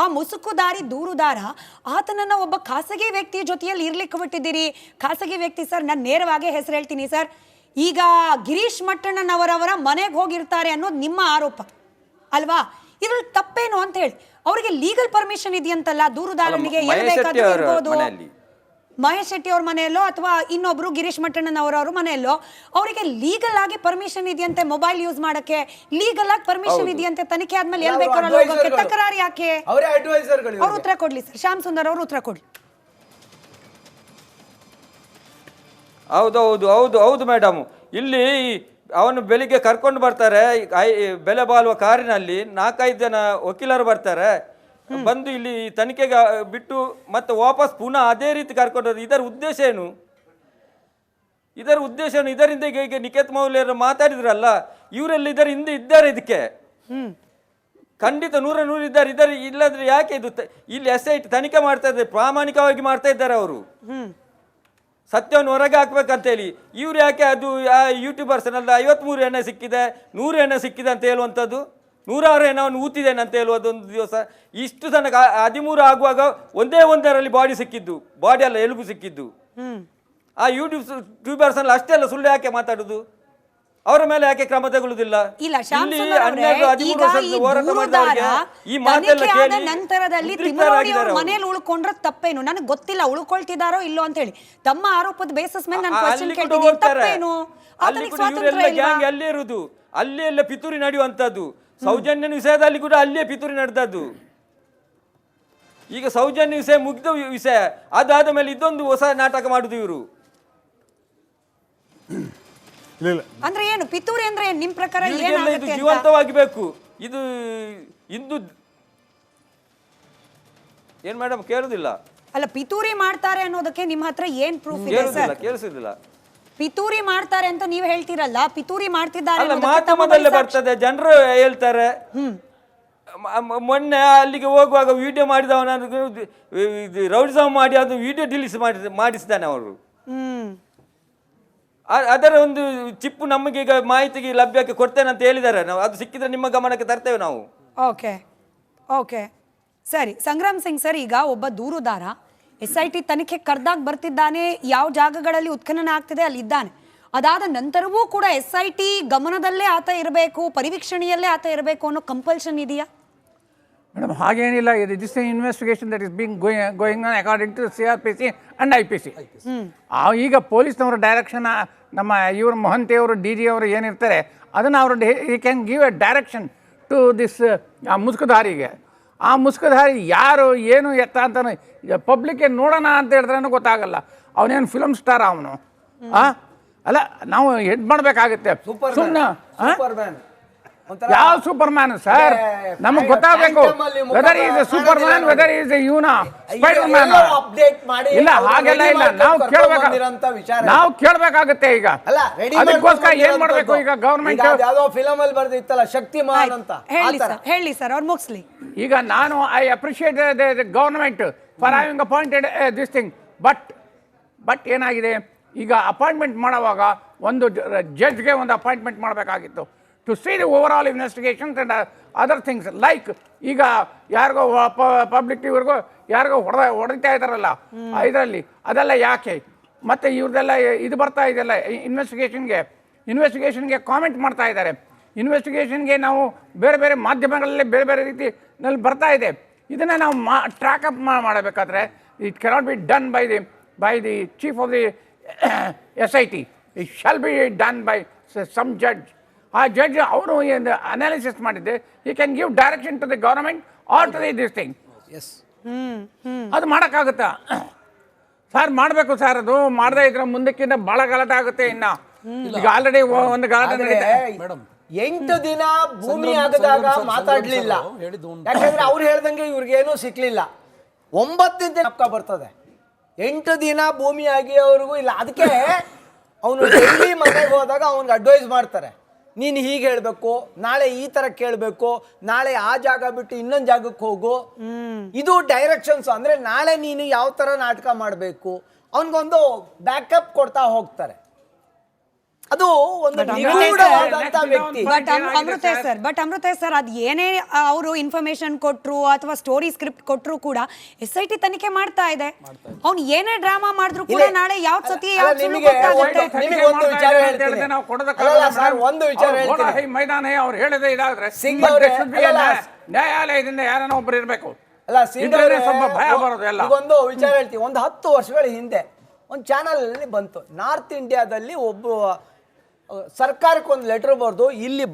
ಆ ಮುಸುಕುದಾರಿ ದೂರುದಾರ ಆತನನ್ನ ಒಬ್ಬ ಖಾಸಗಿ ವ್ಯಕ್ತಿ ಜೊತೆಯಲ್ಲಿ ಇರ್ಲಿಕ್ಕೆ ಬಿಟ್ಟಿದ್ದೀರಿ. ಖಾಸಗಿ ವ್ಯಕ್ತಿ ಸರ್, ನಾನು ನೇರವಾಗಿ ಹೆಸರು ಹೇಳ್ತೀನಿ ಸರ್. ಈಗ ಗಿರೀಶ್ ಮಟ್ಟಣ್ಣನವರವರ ಮನೆಗೆ ಹೋಗಿರ್ತಾರೆ ಅನ್ನೋದು ನಿಮ್ಮ ಆರೋಪ ಅಲ್ವಾ? ಇದ್ರಲ್ಲಿ ತಪ್ಪೇನು ಅಂತ ಹೇಳಿ ಅವರಿಗೆ ಲೀಗಲ್ ಪರ್ಮಿಷನ್ ಇದೆಯಂತಲ್ಲ ದೂರುದಾರನಿಗೆ ಇರ್ಬೋದು. ಮಹೇಶ್ ಶೆಟ್ಟಿ ಅವ್ರ ಮನೆಯಲ್ಲೋ ಅಥವಾ ಇನ್ನೊಬ್ರು ಗಿರೀಶ್ ಮಟ್ಟಣ್ಣನವರವ್ರ ಮನೆಯಲ್ಲೋ ಅವರಿಗೆ ಲೀಗಲ್ ಆಗಿ ಪರ್ಮಿಷನ್ ಇದೆಯಂತೆ ಮೊಬೈಲ್ ಯೂಸ್ ಮಾಡಕ್ಕೆ. ಲೀಗಲ್ ಆಗಿ ಪರ್ಮಿಷನ್ ಇದೆಯಂತೆ. ತನಿಖೆ ಆದ್ಮೇಲೆ ಎಲ್ಲಿ ಬೇಕಾದ್ರೂ ಹೋಗೋಕೆ ತಕರಾರು ಯಾಕೆ? ಅವ್ರು ಉತ್ತರ ಕೊಡ್ಲಿ ಸರ್. ಶ್ಯಾಮ್ ಸುಂದರ್ ಅವರು ಉತ್ತರ ಕೊಡ್ಲಿ. ಹೌದು ಮೇಡಮ್. ಇಲ್ಲಿ ಅವನು ಬೆಳಿಗ್ಗೆ ಕರ್ಕೊಂಡು ಬರ್ತಾರೆ ಬೆಲೆ ಬಾಳುವ ಕಾರಿನಲ್ಲಿ. 4-5 ಜನ ವಕೀಲರು ಬರ್ತಾರೆ. ಬಂದು ಇಲ್ಲಿ ತನಿಖೆಗೆ ಬಿಟ್ಟು ಮತ್ತೆ ವಾಪಸ್ ಪುನಃ ಅದೇ ರೀತಿ ಕರ್ಕೊಂಡು. ಇದರ ಉದ್ದೇಶ ಏನು? ಇದರಿಂದ ಈಗ ನಿಖೇತ್ ಮೌಲ್ಯರು ಮಾತಾಡಿದ್ರಲ್ಲ, ಇವರೆಲ್ಲ ಇದರ ಹಿಂದೆ ಇದ್ದಾರೆ. ಇದಕ್ಕೆ ಖಂಡಿತ 100 ಇದ್ದಾರೆ. ಇಲ್ಲಂದ್ರೆ ಯಾಕೆ ಇದು ಇಲ್ಲಿ SIT ತನಿಖೆ ಮಾಡ್ತಾ ಇದ್ದಾರೆ, ಪ್ರಾಮಾಣಿಕವಾಗಿ ಮಾಡ್ತಾ ಇದ್ದಾರೆ ಅವರು. ಸತ್ಯವನ್ನು ಹೊರಗೆ ಹಾಕ್ಬೇಕಂತೇಳಿ ಇವ್ರು ಯಾಕೆ ಅದು ಯೂಟ್ಯೂಬರ್ಸ್ನಲ್ಲ 53 ಎಣ್ಣೆ ಸಿಕ್ಕಿದೆ 100 ಎಣ್ಣೆ ಸಿಕ್ಕಿದೆ ಅಂತ ಹೇಳುವಂಥದ್ದು, 106 ಎಣ್ಣವನ್ನು ಊತಿದ್ದೇನೆ ಅಂತ ಹೇಳುವುದೊಂದು ದಿವಸ. ಇಷ್ಟು ತನಕ 13 ಆಗುವಾಗ ಒಂದರಲ್ಲಿ ಬಾಡಿ ಸಿಕ್ಕಿದ್ದು, ಬಾಡಿ ಅಲ್ಲ ಎಲುಬು ಸಿಕ್ಕಿದ್ದು. ಆ ಯೂಟ್ಯೂಬರ್ಸ್ನಲ್ಲಿ ಅಷ್ಟೆಲ್ಲ ಸುಳ್ಳು ಯಾಕೆ ಮಾತಾಡುದು? ಅವರ ಮೇಲೆ ಯಾಕೆ ಕ್ರಮ ತಗೊಳ್ಳುವುದಿಲ್ಲ? ನಂತರದಲ್ಲಿ ಮನೇಲಿ ಉಳ್ಕೊಂಡ್ರೆ ತಪ್ಪೇನು? ನನಗೆ ಗೊತ್ತಿಲ್ಲ ಉಳ್ಕೊಳ್ತಿದಾರೋ ಇಲ್ಲೋ ಅಂತ ಹೇಳಿ. ತಮ್ಮ ಆರೋಪದ ಬೇಸಿಸ್ ಮೇಲೆ ನಾನು ಕ್ವೆಶ್ಚನ್ ಕೇಳ್ತಿದ್ದೀನಿ. ತಪ್ಪೇನು? ಗ್ಯಾಂಗ್ ಅಲ್ಲೇ ಇರುವುದು, ಅಲ್ಲೇ ಎಲ್ಲ ಪಿತೂರಿ ನಡೆಯುವಂತದ್ದು. ಸೌಜನ್ಯ ವಿಷಯದಲ್ಲಿ ಕೂಡ ಅಲ್ಲೇ ಪಿತೂರಿ ನಡೆದದ್ದು. ಈಗ ಸೌಜನ್ಯ ವಿಷಯ ಮುಗಿದ ವಿಷಯ, ಅದಾದ ಮೇಲೆ ಇದೊಂದು ಹೊಸ ನಾಟಕ ಮಾಡುದು ಇವರು. ಅಂದ್ರೆ ಏನು ಪಿತೂರಿ ಅಂದ್ರೆ ನಿಮ್ ಪ್ರಕಾರ ಇದು ಜೀವಂತವಾಗಬೇಕು. ಇದು ಇಂದು ಏನ್ ಮೇಡಮ್ ಕೇಳುದಿಲ್ಲ ಅಲ್ಲ? ಪಿತೂರಿ ಮಾಡ್ತಾರೆ ಅನ್ನೋದಕ್ಕೆ ನಿಮ್ಮ ಹತ್ರ ಏನ್ ಪ್ರೂಫ್ ಇದೆ ಸರ್? ಕೇಳಿಸುದಿಲ್ಲ. ಪಿತೂರಿ ಮಾಡ್ತಾರೆ ಅಂತ ನೀವು ಹೇಳ್ತಿರಲ್ಲ, ಪಿತೂರಿ ಮಾಡ್ತಿದ್ದಾರೆ ಮಾಧ್ಯಮದಲ್ಲೇ ಬರ್ತದೆ, ಜನರು ಹೇಳ್ತಾರೆ. ಮೊನ್ನೆ ಅಲ್ಲಿಗೆ ಹೋಗುವಾಗ ವಿಡಿಯೋ ಮಾಡಿದವನ ರೌಡಿಸಮ್ ಮಾಡಿ ಅದು ವಿಡಿಯೋ ಡಿಲೀಟ್ ಮಾಡಿಸಿದ್ದಾನೆ ಅವರು. ಅದರ ಒಂದು ಚಿಪ್ಪು ನಮಗೆ ಈಗ ಮಾಹಿತಿಗೆ ಲಭ್ಯಕ್ಕೆ ಕೊಡ್ತೇನೆ ಅಂತ ಹೇಳಿದ್ದಾರೆ. ನಾವು ಅದು ಸಿಕ್ಕಿದ್ರೆ ನಿಮ್ಮ ಗಮನಕ್ಕೆ ತರ್ತೇವೆ ನಾವು. ಓಕೆ ಸರಿ. ಸಂಗ್ರಾಮ್ ಸಿಂಗ್ ಸರ್, ಈಗ ಒಬ್ಬ ದೂರುದಾರ SIT ತನಿಖೆ ಕರೆದಾಗ ಬರ್ತಿದ್ದಾನೆ, ಯಾವ ಜಾಗಗಳಲ್ಲಿ ಉತ್ಖನನ ಆಗ್ತಿದೆ ಅಲ್ಲಿ ಇದ್ದಾನೆ. ಅದಾದ ನಂತರವೂ ಕೂಡ SIT ಗಮನದಲ್ಲೇ ಆತ ಇರಬೇಕು, ಪರಿವೀಕ್ಷಣೆಯಲ್ಲೇ ಆತ ಇರಬೇಕು ಅನ್ನೋ ಕಂಪಲ್ಷನ್ ಇದೆಯಾ? ಮೇಡಮ್ ಹಾಗೇನಿಲ್ಲ. This investigation that is being going on according to CRPC and IPC. ಈಗ ಪೊಲೀಸ್ನವರ ಡೈರೆಕ್ಷನ್, ನಮ್ಮ ಇವರು ಮೊಹಂತಿಯವರು DG ಅವರು ಏನಿರ್ತಾರೆ ಅದನ್ನು ಅವರು he can give a direction to this ಆ ಮುಸ್ಕುಧಾರಿಗೆ. ಆ ಮುಸ್ಕುಧಾರಿ ಯಾರು ಏನು ಎತ್ತ ಅಂತ ಪಬ್ಲಿಕ್ಗೆ ನೋಡೋಣ ಅಂತ ಹೇಳಿದ್ರೂ ಗೊತ್ತಾಗಲ್ಲ. ಅವನೇನು ಫಿಲಮ್ ಸ್ಟಾರ್ ಅವನು? ಅಲ್ಲ, ನಾವು ಹೆಡ್ ಮಾಡಬೇಕಾಗುತ್ತೆ. ಸುಮ್ಮನೆ ಯಾವ ಸೂಪರ್ ಮ್ಯಾನ್ ಸರ್? ನಮಗೆ ಗೊತ್ತಾಗಬೇಕು whether is a super man, whether is a ಯೂನಾ ಸ್ಪೈಡರ್ ಮ್ಯಾನ್. ಇಲ್ಲ, ಹಾಗೆಲ್ಲ ಇಲ್ಲ. ನಾವು ಕೇಳಬೇಕಾಗುತ್ತೆ. ಈಗ ಅದಕ್ಕೋಸ್ಕರ ಏನ್ ಮಾಡಬೇಕು? ಈಗ ಗವರ್ಮೆಂಟ್ ಯಾವುದೋ ಫಿಲಮ್ ಅಲ್ಲಿ ಬರ್ದಿತ್ತಲ್ಲ ಶಕ್ತಿಮಾನ್ ಅಂತ. ಹೇಳಿ ಸರ್, ಅವ್ರು ಮುಗಿಸ್ಲಿ. ಈಗ ನಾನು I appreciate the government for having appointed this thing. But ಏನಾಗಿದೆ, ಈಗ ಅಪಾಯಿಂಟ್ಮೆಂಟ್ ಮಾಡುವಾಗ ಒಂದು ಜಡ್ಜ್ಗೆ ಒಂದು ಅಪಾಯಿಂಟ್ಮೆಂಟ್ ಮಾಡಬೇಕಾಗಿತ್ತು to see the overall investigations and other things. Like ಈಗ ಯಾರಿಗೋ ಪಬ್ಲಿಕ್ ಇವ್ರಿಗೋ ಯಾರಿಗೋ ಹೊಡಿತಾ ಇದ್ದಾರಲ್ಲ ಇದರಲ್ಲಿ, ಅದೆಲ್ಲ ಯಾಕೆ? ಮತ್ತು ಇವ್ರದೆಲ್ಲ ಇದು ಬರ್ತಾ ಇದೆಯಲ್ಲ ಇನ್ವೆಸ್ಟಿಗೇಷನ್ಗೆ ಕಾಮೆಂಟ್ ಮಾಡ್ತಾ ಇದ್ದಾರೆ. ಇನ್ವೆಸ್ಟಿಗೇಷನ್ಗೆ ನಾವು ಬೇರೆ ಬೇರೆ ಮಾಧ್ಯಮಗಳಲ್ಲಿ ಬೇರೆ ಬೇರೆ ರೀತಿಯಲ್ಲಿ ಬರ್ತಾ ಇದೆ. ಇದನ್ನು ನಾವು ಟ್ರ್ಯಾಕ್ ಅಪ್ ಮಾಡಬೇಕಾದ್ರೆ it cannot be done by the chief of the SIT. It shall be done by some judge. ಆ ಜಡ್ಜ್ ಅವರು ಏನು ಅನಾಲಿಸಿಸ್ ಮಾಡಿದ್ದೆ, he can give direction to the government or to this thing. ಅದು ಮಾಡೋಕ್ಕಾಗುತ್ತಾ sir? ಮಾಡಬೇಕು sir. ಅದು ಮಾಡದೇ ಇದ್ರೆ ಮುಂದಕ್ಕಿಂತ ಭಾಳ ಗಲಾಟೆ ಆಗುತ್ತೆ. ಇನ್ನು ಈಗ ಆಲ್ರೆಡಿ ಒಂದು ಗಲಾಟೆ 8 ದಿನ ಭೂಮಿ ಆಗದಾಗ ಮಾತಾಡ್ಲಿಲ್ಲ, ಯಾಕಂದ್ರೆ ಅವ್ರು ಹೇಳ್ದಂಗೆ ಇವ್ರಿಗೇನು ಸಿಕ್ಲಿಲ್ಲ. 9 ದಿನ ಬರ್ತದೆ, 8 ದಿನ ಭೂಮಿ ಆಗಿ ಅವ್ರಿಗೂ ಇಲ್ಲ. ಅದಕ್ಕೆ ಅವನು ಡೈಲಿ ಮನೆಗೆ ಹೋದಾಗ ಅವ್ನಿಗೆ ಅಡ್ವೈಸ್ ಮಾಡ್ತಾರೆ, ನೀನು ಹೀಗೆ ಹೇಳಬೇಕು, ನಾಳೆ ಈ ಥರ ಕೇಳಬೇಕು, ನಾಳೆ ಆ ಜಾಗ ಬಿಟ್ಟು ಇನ್ನೊಂದು ಜಾಗಕ್ಕೆ ಹೋಗು, ಇದು ಡೈರೆಕ್ಷನ್ಸ್. ಅಂದರೆ ನಾಳೆ ನೀನು ಯಾವ ಥರ ನಾಟಕ ಮಾಡಬೇಕು ಅವನಿಗೊಂದು ಬ್ಯಾಕಪ್ ಕೊಡ್ತಾ ಹೋಗ್ತಾರೆ. ಅದು ಒಂದು But ನಿಗೂಢವಾದಂತ ವ್ಯಕ್ತಿ. ಬಟ್ ಅಮೃತೇಶ್ ಸರ್ ಅದ್ ಏನೇ ಅವರು ಇನ್ಫಾರ್ಮೇಶನ್ ಕೊಟ್ರು ಅಥವಾ ಸ್ಟೋರಿ ಸ್ಕ್ರಿಪ್ಟ್ ಕೊಟ್ರು ಕೂಡ SIT ತನಿಖೆ ಮಾಡ್ತಾ ಇದೆ. ಅವ್ನು ಏನೇ ಡ್ರಾಮಾ ಮಾಡಿದ್ರು ಕೂಡ ನಾಳೆ ಯಾವ ಸತಿ ಅಲ್ಲ, ನಿಮಗೆ ಒಂದು ವಿಚಾರ ಹೇಳ್ತೀನಿ. ನಾವು ಕೊಡದ ಅಲ್ಲ ಸರ್, ಒಂದು ವಿಚಾರ ಹೇಳ್ತೀನಿ. ಮೈದಾನ ಅವ್ರು ಹೇಳಿದೆ ಇದಾದ್ರೆ ಸಿಂಗ್ ಅವರೇ, ನ್ಯಾಯಾಲಯದಿಂದ ಯಾರನ್ನ ಒಬ್ರು ಇರ್ಬೇಕು. ಅಲ್ಲ, ಸಿಂಗ್ ಅವರೇ, ಸ್ವಲ್ಪ ಭಯ ಬರೋದು ಎಲ್ಲ. ಈಗೊಂದು ವಿಚಾರ ಹೇಳ್ತೀವಿ. ಒಂದು 10 ವರ್ಷಗಳ ಹಿಂದೆ ಒಂದು ಚಾನಲ್ ಅಲ್ಲಿ ಬಂತು, ನಾರ್ತ್ ಇಂಡಿಯಾದಲ್ಲಿ ಒಬ್ಬ ಸರ್ಕಾರಕ್ಕೆ ಒಂದು ಲೆಟರ್ ಬರೆದು ಇಲ್ಲಿ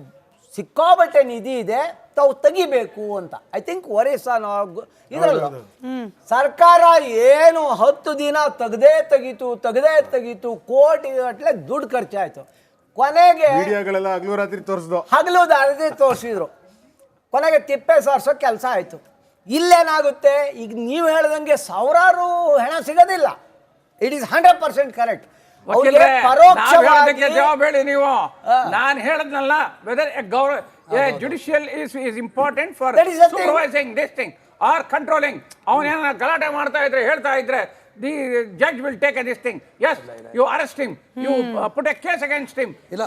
ಸಿಕ್ಕಾಬಟ್ಟೆ ನಿಧಿ ಇದೆ, ತಾವು ತೆಗಿಬೇಕು ಅಂತ. ಐ ಥಿಂಕ್ ಒರಿಸ್ಸಾ ಇದರಲ್ಲ ಸರ್ಕಾರ ಏನು 10 ದಿನ ತೆಗ್ದೇ ತೆಗೀತು, ಕೋಟಿ ಗಟ್ಟಲೆ ದುಡ್ಡು ಖರ್ಚಾಯ್ತು. ಕೊನೆಗೆ ಹಗಲು ರಾತ್ರಿ ತೋರಿಸಿದ್ರು. ಕೊನೆಗೆ ತಿಪ್ಪೆ ಸಾರಿಸೋ ಕೆಲಸ ಆಯ್ತು. ಇಲ್ಲೇನಾಗುತ್ತೆ, ಈಗ ನೀವು ಹೇಳ್ದಂಗೆ ಸಾವಿರಾರು ಹಣ ಸಿಗೋದಿಲ್ಲ. It is 100% correct. ಜವಾಬ್ ಹೇಳಿ ನೀವು. ನಾನು ಹೇಳದ್ನಲ್ಲ, whether judicial is important for supervising this thing or controlling. ಅವನೇನ ಗಲಾಟೆ ಮಾಡ್ತಾ ಇದ್ರೆ ಹೇಳ್ತಾ ಇದ್ರೆ the judge will take this thing. Yes, you arrest him, you put a case against him. ಇಲ್ಲ,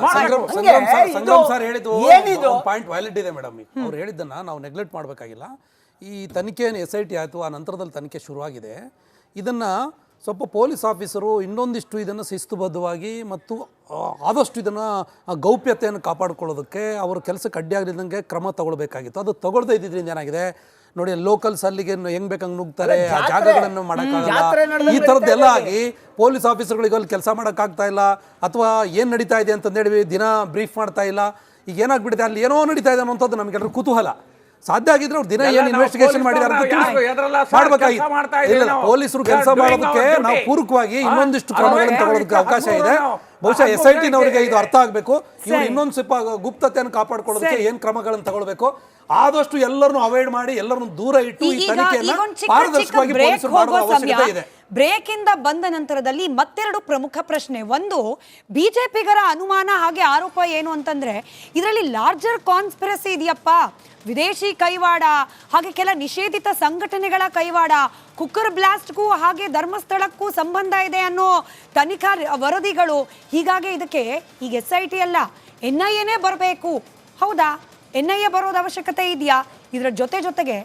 ಸಂಗ್ರಾಮ್ ಸರ್ ಹೇಳಿದ್ದು ಪಾಯಿಂಟ್ ವ್ಯಾಲಿಡ್ ಇದೆ ಮೇಡಮ್. ಅವ್ರು ಹೇಳಿದ್ದನ್ನ ನಾವು ನೆಗ್ಲೆಕ್ಟ್ ಮಾಡಬೇಕಾಗಿಲ್ಲ. ಈ ತನಿಖೆ SIT ಆಯಿತು, ಆ ನಂತರದಲ್ಲಿ ತನಿಖೆ ಶುರುವಾಗಿದೆ. ಇದನ್ನ ಸ್ವಲ್ಪ ಪೊಲೀಸ್ ಆಫೀಸರು ಇನ್ನೊಂದಿಷ್ಟು ಇದನ್ನು ಶಿಸ್ತುಬದ್ಧವಾಗಿ ಮತ್ತು ಆದಷ್ಟು ಇದನ್ನು ಗೌಪ್ಯತೆಯನ್ನು ಕಾಪಾಡಿಕೊಳ್ಳೋದಕ್ಕೆ ಅವ್ರ ಕೆಲಸಕ್ಕೆ ಅಡ್ಡಿಯಾಗಲಿದ್ದಂಗೆ ಕ್ರಮ ತಗೊಳ್ಬೇಕಾಗಿತ್ತು. ಅದು ತಗೊಳ್ದೇ ಇದ್ದಿದ್ದರಿಂದ ಏನಾಗಿದೆ ನೋಡಿ, ಲೋಕಲ್ಸ್ ಅಲ್ಲಿಗೆ ಹೆಂಗ್ ಬೇಕಂಗ್ ನುಗ್ತಾರೆ, ಆ ಜಾಗಗಳನ್ನು ಮಾಡೋಕ್ಕಾಗಲ್ಲ. ಈ ಥರದ್ದೆಲ್ಲ ಆಗಿ ಪೊಲೀಸ್ ಆಫೀಸರ್ಗಳಿಗೆ ಅಲ್ಲಿ ಕೆಲಸ ಮಾಡೋಕ್ಕಾಗ್ತಾ ಇಲ್ಲ, ಅಥವಾ ಏನು ನಡೀತಾ ಇದೆ ಅಂತಂದೇಳಿ ದಿನ ಬ್ರೀಫ್ ಮಾಡ್ತಾ ಇಲ್ಲ. ಈಗ ಏನಾಗ್ಬಿಟ್ಟಿದೆ, ಅಲ್ಲಿ ಏನೋ ನಡೀತಾ ಇದೆ ಅನ್ನೋಂಥದ್ದು ನಮಗೆಲ್ಲರೂ ಕುತೂಹಲ. ಸಾಧ್ಯ ಆಗಿದ್ರೆ ಅವ್ರು ದಿನ ಏನು ಇನ್ವೆಸ್ಟಿಗೇಷನ್ ಮಾಡಿದಾರೆ ಮಾಡ್ಬೇಕಾಗಿಲ್ಲ. ಪೊಲೀಸರು ಕೆಲಸ ಮಾಡೋದಕ್ಕೆ ನಾವು ಪೂರಕವಾಗಿ ಇನ್ನೊಂದಿಷ್ಟು ಕ್ರಮಗಳನ್ನು ತಗೊಳ್ಳೋದಕ್ಕೆ ಅವಕಾಶ ಇದೆ. ಬಹುಶಃ SIT ನವರಿಗೆ ಇದು ಅರ್ಥ ಆಗಬೇಕು. ಇವ್ರು ಇನ್ನೊಂದು ಸ್ವಲ್ಪ ಗುಪ್ತತೆಯನ್ನು ಕಾಪಾಡ್ಕೊಳ್ಳೋದಕ್ಕೆ ಏನ್ ಕ್ರಮಗಳನ್ನು ತಗೊಳ್ಬೇಕು, ಆದಷ್ಟು ಎಲ್ಲರನ್ನು ಅವಾಯ್ಡ್ ಮಾಡಿ ಎಲ್ಲರನ್ನು ದೂರ ಇಟ್ಟು ಈ ತನಿಖೆಯನ್ನು ಪಾರದರ್ಶಕವಾಗಿ ಪೊಲೀಸರು ಮಾಡುವ ಅವಶ್ಯಕತೆ ಇದೆ. ಬ್ರೇಕ್ ಇಂದ ಬಂದ ನಂತರದಲ್ಲಿ ಮತ್ತೆರಡು ಪ್ರಮುಖ ಪ್ರಶ್ನೆ. ಒಂದು, ಬಿಜೆಪಿಗರ ಅನುಮಾನ ಹಾಗೆ ಆರೋಪ ಏನು ಅಂತಂದ್ರೆ ಇದರಲ್ಲಿ ಲಾರ್ಜರ್ ಕಾನ್ಸ್ಪಿರಸಿ ಇದೆಯಪ್ಪ, ವಿದೇಶಿ ಕೈವಾಡ, ಹಾಗೆ ಕೆಲ ನಿಷೇಧಿತ ಸಂಘಟನೆಗಳ ಕೈವಾಡ, ಕುಕ್ಕರ್ ಬ್ಲಾಸ್ಟ್ಗೂ ಹಾಗೆ ಧರ್ಮಸ್ಥಳಕ್ಕೂ ಸಂಬಂಧ ಇದೆ ಅನ್ನೋ ತನಿಖಾ ವರದಿಗಳು. ಹೀಗಾಗಿ ಇದಕ್ಕೆ ಈಗ SIT ಅಲ್ಲ, NIAನೇ ಬರಬೇಕು. ಹೌದಾ, NIA ಬರೋದು ಅವಶ್ಯಕತೆ ಇದೆಯಾ? ಇದರ ಜೊತೆಗೆ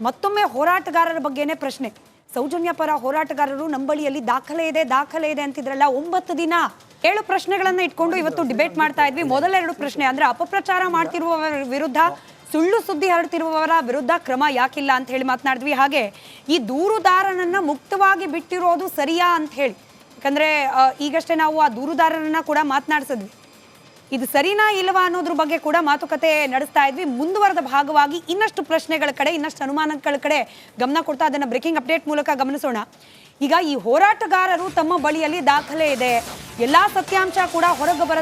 ಮತ್ತೊಮ್ಮೆ ಹೋರಾಟಗಾರರ ಬಗ್ಗೆನೇ ಪ್ರಶ್ನೆ. ಸೌಜನ್ಯ ಪರ ಹೋರಾಟಗಾರರು ನಂಬಳಿಯಲ್ಲಿ ದಾಖಲೆ ಇದೆ ಅಂತಿದ್ರಲ್ಲ, 9 ದಿನ 7 ಪ್ರಶ್ನೆಗಳನ್ನ ಇಟ್ಕೊಂಡು ಇವತ್ತು ಡಿಬೇಟ್ ಮಾಡ್ತಾ ಇದ್ವಿ. ಮೊದಲ 2 ಪ್ರಶ್ನೆ ಅಂದ್ರೆ ಅಪಪ್ರಚಾರ ಮಾಡ್ತಿರುವವರ ವಿರುದ್ಧ, ಸುಳ್ಳು ಸುದ್ದಿ ಹರಡ್ತಿರುವವರ ವಿರುದ್ಧ ಕ್ರಮ ಯಾಕಿಲ್ಲ ಅಂತ ಹೇಳಿ ಮಾತನಾಡಿದ್ವಿ. ಹಾಗೆ ಈ ದೂರುದಾರನನ್ನ ಮುಕ್ತವಾಗಿ ಬಿಟ್ಟಿರೋದು ಸರಿಯಾ ಅಂತ ಹೇಳಿ, ಯಾಕಂದ್ರೆ ಈಗಷ್ಟೇ ನಾವು ಆ ದೂರುದಾರನನ್ನ ಕೂಡ ಮಾತನಾಡಿಸಿದ್ವಿ. ಇದು ಸರಿನಾ ಇಲ್ವಾ ಅನ್ನೋದ್ರ ಬಗ್ಗೆ ಕೂಡ ಮಾತುಕತೆ ನಡೆಸ್ತಾ ಇದ್ವಿ. ಮುಂದುವರೆದ ಭಾಗವಾಗಿ ಇನ್ನಷ್ಟು ಪ್ರಶ್ನೆಗಳ ಕಡೆ, ಇನ್ನಷ್ಟು ಅನುಮಾನಗಳ ಕಡೆ ಗಮನ ಕೊಡ್ತಾ ಅದನ್ನ ಬ್ರೇಕಿಂಗ್ ಅಪ್ಡೇಟ್ ಮೂಲಕ ಗಮನಿಸೋಣ. ಈಗ ಈ ಹೋರಾಟಗಾರರು ತಮ್ಮ ಬಳಿಯಲ್ಲಿ ದಾಖಲೆ ಇದೆ, ಎಲ್ಲಾ ಸತ್ಯಾಂಶ ಕೂಡ ಹೊರಗೆ